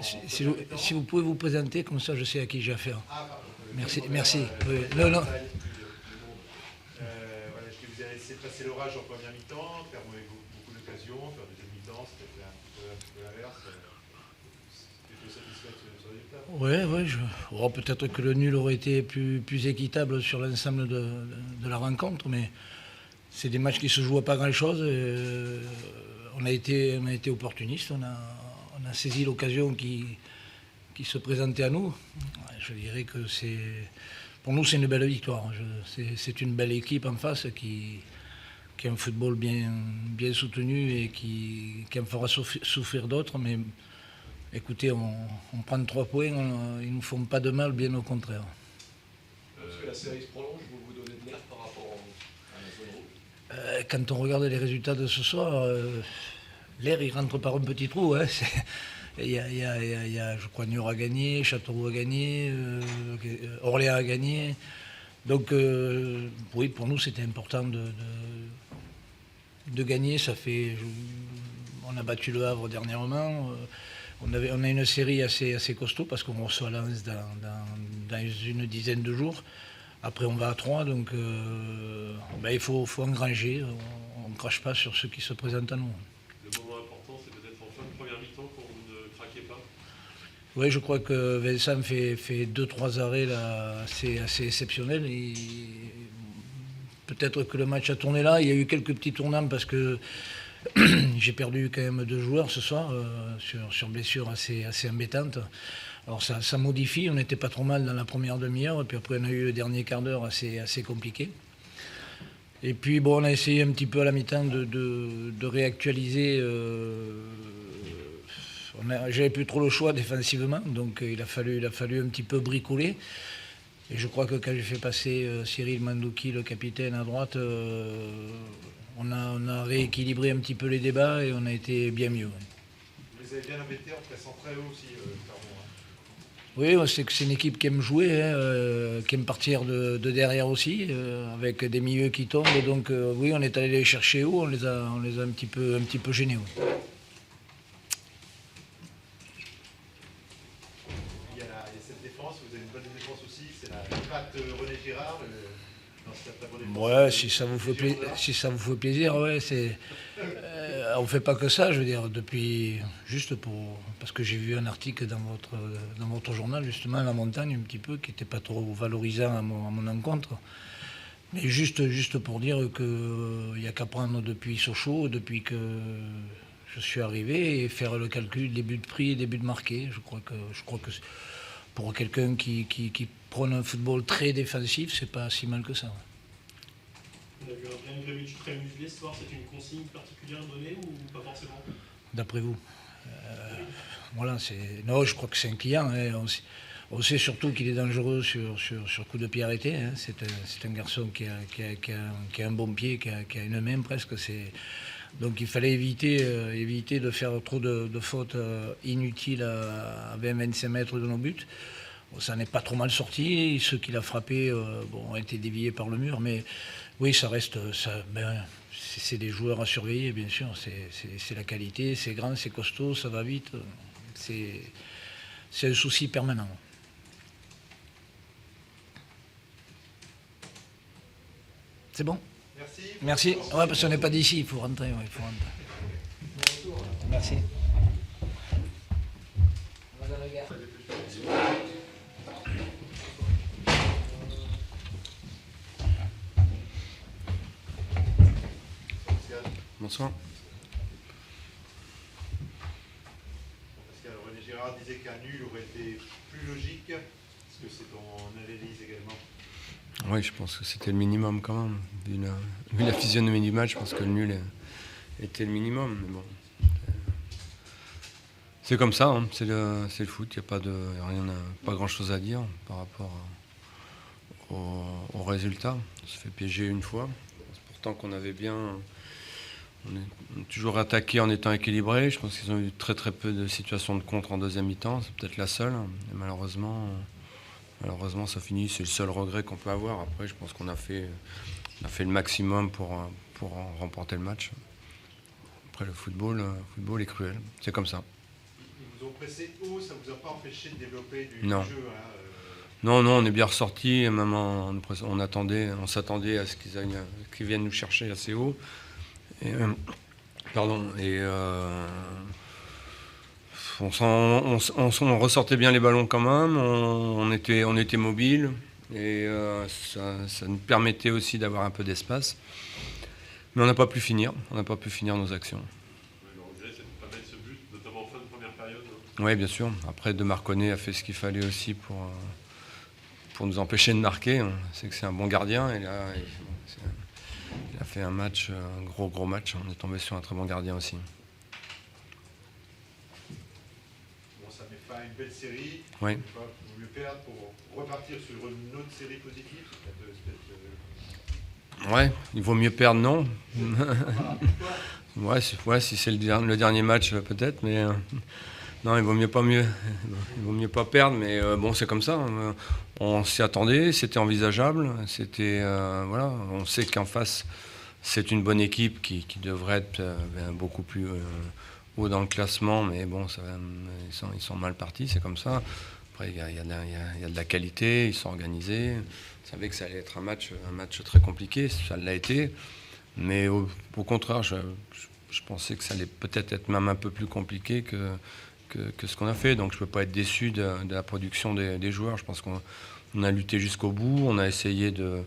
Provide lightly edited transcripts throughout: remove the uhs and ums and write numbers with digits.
Si vous pouvez vous présenter, comme ça je sais à qui j'ai affaire. Ah, pardon. Merci, Bonjour, merci. Oui. Voilà, Non. je vous ai laissé passer l'orage en première mi-temps, faire beaucoup d'occasions, faire deuxième mi-temps, c'était un petit peu l'inverse. Plutôt satisfait de ce résultat. Oui. Peut-être que le nul aurait été plus équitable sur l'ensemble de la rencontre, mais c'est des matchs qui se jouent à pas grand-chose. On a été opportuniste, on a saisi l'occasion qui se présentait à nous. Je dirais que pour nous c'est une belle victoire. C'est une belle équipe en face qui a un football bien soutenu et qui en fera souffrir d'autres. Mais écoutez, on prend 3 points, ils ne nous font pas de mal, bien au contraire. Est-ce que la série se prolonge, vous donnez de l'air par rapport à la zone rouge? Quand on regarde les résultats de ce soir, l'air il rentre par un petit trou. Hein. Il y a, je crois, Niort a gagné, Châteauroux a gagné, Orléans a gagné. Donc, oui, pour nous, c'était important de gagner. On a battu le Havre dernièrement. On a une série assez costaud parce qu'on reçoit Lens dans une dizaine de jours. Après, on va à 3, donc il faut engranger. On ne crache pas sur ce qui se présente à nous. Le moment important, c'est peut-être en fin de première mi-temps quand vous ne craquez pas. Oui, je crois que Vincent fait 2-3 arrêts là, assez exceptionnels. Peut-être que le match a tourné là. Il y a eu quelques petits tournants parce que j'ai perdu quand même 2 joueurs ce soir sur blessure assez embêtante. Alors ça modifie, on n'était pas trop mal dans la première demi-heure, et puis après on a eu le dernier quart d'heure assez compliqué. Et puis bon, on a essayé un petit peu à la mi-temps de réactualiser. J'avais plus trop le choix défensivement, donc il a fallu un petit peu bricoler. Et je crois que quand j'ai fait passer Cyril Mandouki, le capitaine, à droite, on a rééquilibré un petit peu les débats et on a été bien mieux. Vous les avez bien embêtés en pressant très haut aussi, Clermont. Oui, c'est une équipe qui aime jouer, qui aime partir de derrière aussi, avec des milieux qui tombent. Donc oui, on est allé les chercher haut, on les a un petit peu gênés. Oui. Il y a cette défense, vous avez une bonne défense aussi, c'est la patte René Girard. Ouais, si ça vous fait plaisir, ouais, on fait pas que ça, je veux dire, parce que j'ai vu un article dans votre journal, justement, à la montagne, un petit peu, qui n'était pas trop valorisant à mon encontre. Mais juste pour dire qu'il n'y a qu'à prendre depuis Sochaux, depuis que je suis arrivé, et faire le calcul des buts de pris et des buts de marqués. Je crois que pour quelqu'un qui prône un football très défensif, c'est pas si mal que ça. On a vu un Gremich très muselé ce soir, c'est une consigne particulière donnée ou pas forcément? D'après vous voilà, non, je crois que c'est un client. Hein. On sait surtout qu'il est dangereux sur coup de pied arrêté. Hein. C'est un garçon qui a un bon pied, qui a une main presque. Donc il fallait éviter de faire trop de fautes inutiles à 20-25 mètres de nos buts. Bon, ça n'est pas trop mal sorti. Ceux qui l'ont frappé ont été déviés par le mur. Mais oui, ça reste. C'est des joueurs à surveiller, bien sûr. C'est la qualité, c'est grand, c'est costaud, ça va vite. C'est un souci permanent. C'est bon? Merci. Ouais, parce qu'on n'est pas d'ici, il faut rentrer. Ouais, il faut rentrer. Merci. Bonsoir. Pascal, René Girard disait qu'un nul aurait été plus logique. Est-ce que c'est ton analyse également? Oui, je pense que c'était le minimum quand même. Vu la physionomie du match, je pense que le nul était le minimum. Mais bon, c'est comme ça, hein. C'est le foot. Il n'y a pas grand-chose à dire par rapport au résultat. On se fait piéger une fois. Pourtant qu'on avait bien... On est toujours attaqué en étant équilibré. Je pense qu'ils ont eu très très peu de situations de contre en deuxième mi-temps. C'est peut-être la seule. Et malheureusement, ça finit. C'est le seul regret qu'on peut avoir. Après, je pense qu'on a fait le maximum pour remporter le match. Après, le football est cruel. C'est comme ça. Il vous ont pressé haut, ça ne vous a pas empêché de développer du Non. jeu hein, Non, on est bien ressortis. Même on s'attendait à ce qu'ils viennent nous chercher assez haut. Et, on ressortait bien les ballons quand même. On était mobile et ça nous permettait aussi d'avoir un peu d'espace. Mais on n'a pas pu finir. On n'a pas pu finir nos actions. Le regret, c'est de ne pas mettre ce but, notamment en fin de première période. Oui, bien sûr. Après, De Marconnet a fait ce qu'il fallait aussi pour nous empêcher de marquer. C'est que c'est un bon gardien. Et là, il a fait un match, un gros match. On est tombé sur un très bon gardien aussi. Bon, ça met fin à une belle série. Oui. Il vaut mieux perdre pour repartir sur une autre série positive. Ouais, il vaut mieux perdre, non. Ouais, si c'est le dernier match, peut-être, mais non, il vaut mieux pas perdre, mais bon, c'est comme ça. On s'y attendait, c'était envisageable, voilà, on sait qu'en face, c'est une bonne équipe qui devrait être beaucoup plus haut dans le classement, mais bon, ils sont mal partis, c'est comme ça. Après, il y a de la qualité, ils sont organisés. Je savais que ça allait être un match très compliqué, ça l'a été. Mais au contraire, je pensais que ça allait peut-être être même un peu plus compliqué que ce qu'on a fait. Donc je ne peux pas être déçu de la production des joueurs. Je pense qu'on a lutté jusqu'au bout, on a essayé de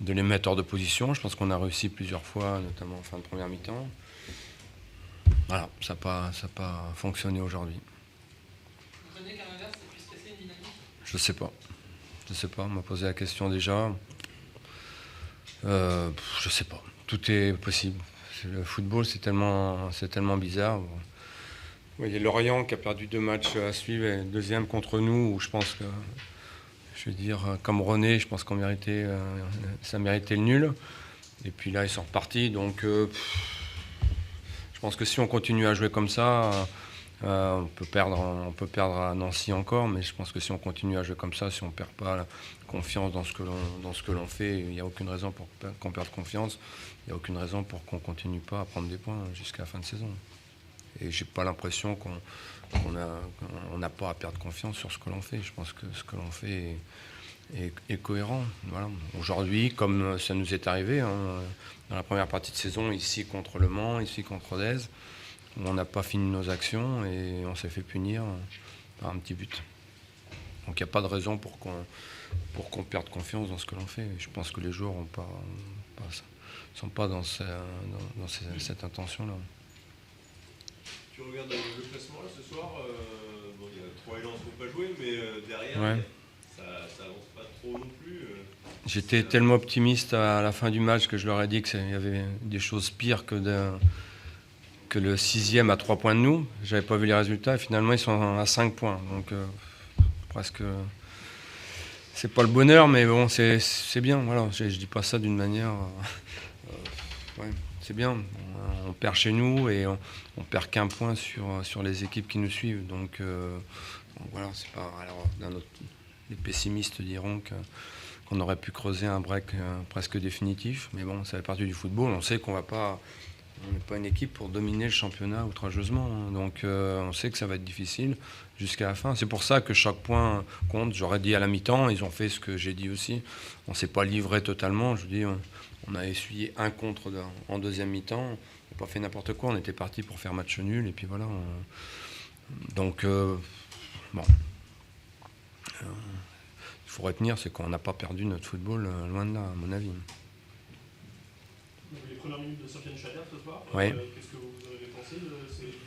les mettre hors de position. Je pense qu'on a réussi plusieurs fois, notamment en fin de première mi-temps. Voilà, ça n'a pas fonctionné aujourd'hui. Vous comprenez qu'à l'inverse, ça puisse casser une dynamique ? Je sais pas, on m'a posé la question déjà. Je sais pas, tout est possible. Le football, c'est tellement bizarre. Vous voyez Lorient qui a perdu 2 matchs à suivre, et le deuxième contre nous, où je pense que, je veux dire, comme René, je pense ça méritait le nul. Et puis là, ils sont repartis, donc je pense que si on continue à jouer comme ça, on peut perdre à Nancy encore, mais je pense que si on continue à jouer comme ça, si on ne perd pas la confiance dans ce que l'on fait, il n'y a aucune raison pour qu'on perde confiance, il n'y a aucune raison pour qu'on ne continue pas à prendre des points jusqu'à la fin de saison. Et je n'ai pas l'impression qu'on n'a pas à perdre confiance sur ce que l'on fait. Je pense que ce que l'on fait est cohérent. Voilà. Aujourd'hui, comme ça nous est arrivé, dans la première partie de saison, ici contre Le Mans, ici contre Rodez, on n'a pas fini nos actions et on s'est fait punir par un petit but. Donc il n'y a pas de raison pour qu'on perde confiance dans ce que l'on fait. Je pense que les joueurs ne sont pas dans cette intention-là. Tu regardes le classement là, ce soir, bon, il y a 3 élans qui n'ont pas joué, mais derrière, Ouais. ça avance pas trop non plus. J'étais tellement optimiste à la fin du match que je leur ai dit qu'il y avait des choses pires que le 6e à 3 points de nous. J'avais pas vu les résultats et finalement ils sont à 5 points. Donc presque, c'est pas le bonheur, mais bon, c'est bien. Voilà, je dis pas ça d'une manière. Ouais, c'est bien. On perd chez nous et on perd qu'un point sur les équipes qui nous suivent. Donc voilà, c'est pas. Alors les pessimistes diront qu'on aurait pu creuser un break presque définitif, mais bon, ça fait partie du football. On sait qu'on va pas. On n'est pas une équipe pour dominer le championnat outrageusement. Donc on sait que ça va être difficile jusqu'à la fin. C'est pour ça que chaque point compte. J'aurais dit à la mi-temps, ils ont fait ce que j'ai dit aussi. On ne s'est pas livré totalement. Je dis, on a essuyé un contre en deuxième mi-temps. On n'a pas fait n'importe quoi. On était parti pour faire match nul. Et puis voilà. Donc, bon. Il faut retenir, c'est qu'on n'a pas perdu notre football, loin de là, à mon avis. Les premières minutes de Sofiane Chader ce soir, Ouais. qu'est-ce que vous avez pensé de ces...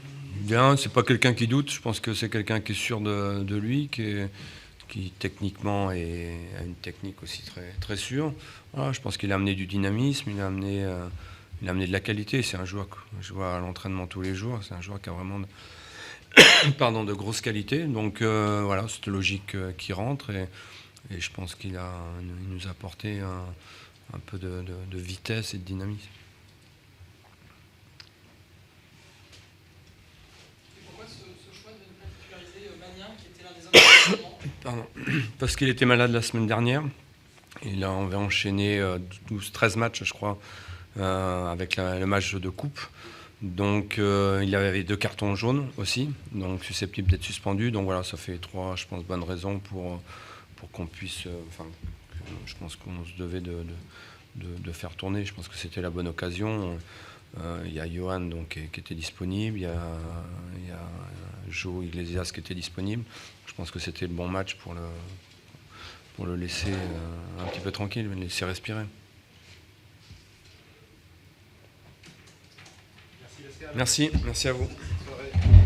Bien, c'est pas quelqu'un qui doute. Je pense que c'est quelqu'un qui est sûr de lui, qui techniquement a une technique aussi très, très sûre. Voilà, je pense qu'il a amené du dynamisme, il a amené de la qualité. C'est un joueur que je vois à l'entraînement tous les jours. C'est un joueur qui a vraiment de grosses qualités. Donc voilà, c'est logique qu'il rentre et je pense qu'il nous a apporté un peu de vitesse et de dynamisme. Et pourquoi ce choix de ne pas titulariser Magnin, qui était l'un des hommes de Pardon. Parce qu'il était malade la semaine dernière. Il avait enchaîné 13 matchs, je crois, avec le match de coupe. Donc il avait 2 cartons jaunes aussi, donc susceptible d'être suspendu. Donc voilà, ça fait 3, je pense, bonnes raisons pour qu'on puisse... je pense qu'on se devait de faire tourner. Je pense que c'était la bonne occasion. Il y a Johan donc, qui était disponible, il y a Joe Iglesias qui était disponible. Je pense que c'était le bon match pour le laisser un petit peu tranquille, le laisser respirer. Merci, Merci à vous. Bonne soirée.